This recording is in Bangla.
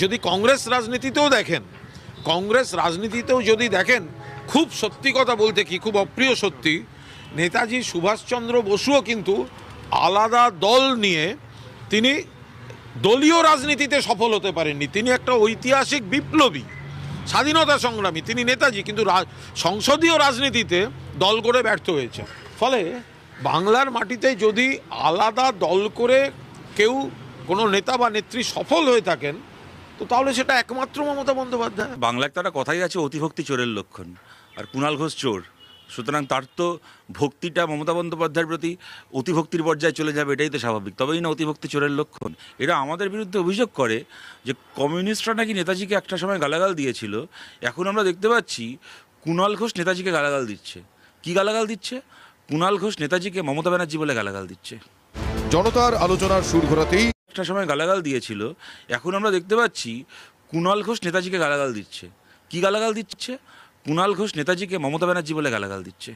যদি কংগ্রেস রাজনীতিতেও দেখেন, কংগ্রেস রাজনীতিতেও যদি দেখেন, খুব সত্যি কথা বলতে কি, খুব অপ্রিয় সত্যি, নেতাজি সুভাষচন্দ্র বসুও কিন্তু আলাদা দল নিয়ে তিনি দলীয় রাজনীতিতে সফল হতে পারেননি। তিনি একটা ঐতিহাসিক বিপ্লবী, স্বাধীনতা সংগ্রামী, তিনি নেতাজি, কিন্তু সংসদীয় রাজনীতিতে দল করে ব্যর্থ হয়েছে। ফলে বাংলার মাটিতে যদি আলাদা দল করে কেউ কোনো নেতা বা নেত্রী সফল হয়ে থাকেন, তো তাহলে সেটা একমাত্র মমতা বন্দ্যোপাধ্যায়। বাংলায় তো একটা কথাই আছে, অতিভক্তি চোরের লক্ষণ। আর কুণাল ঘোষ চোর, সুতরাং তার তো ভক্তিটা মমতা বন্দ্যোপাধ্যায়ের প্রতি অতিভক্তির পর্যায়ে চলে যাবে, এটাই তো স্বাভাবিক। তবেই না অতিভক্তি চোরের লক্ষণ। এরা আমাদের বিরুদ্ধে অভিযোগ করে যে কমিউনিস্টরা নাকি নেতাজিকে একটা সময় গালাগাল দিয়েছিল। এখন আমরা দেখতে পাচ্ছি কুণাল ঘোষ নেতাজিকে গালাগাল দিচ্ছে। কি গালাগাল দিচ্ছে? কুণাল ঘোষ নেতাজিকে মমতা ব্যানার্জি বলে গালাগাল দিচ্ছে। জনতার আলোচনার সুর ঘোরাতেই একটা সময় গালাগাল দিয়েছিল, এখন আমরা দেখতে পাচ্ছি কুণাল ঘোষ নেতাজিকে গালাগাল দিচ্ছে। কি গালাগাল দিচ্ছে? কুণাল ঘোষ নেতাজিকে মমতা ব্যানার্জি বলে গালাগাল দিচ্ছে।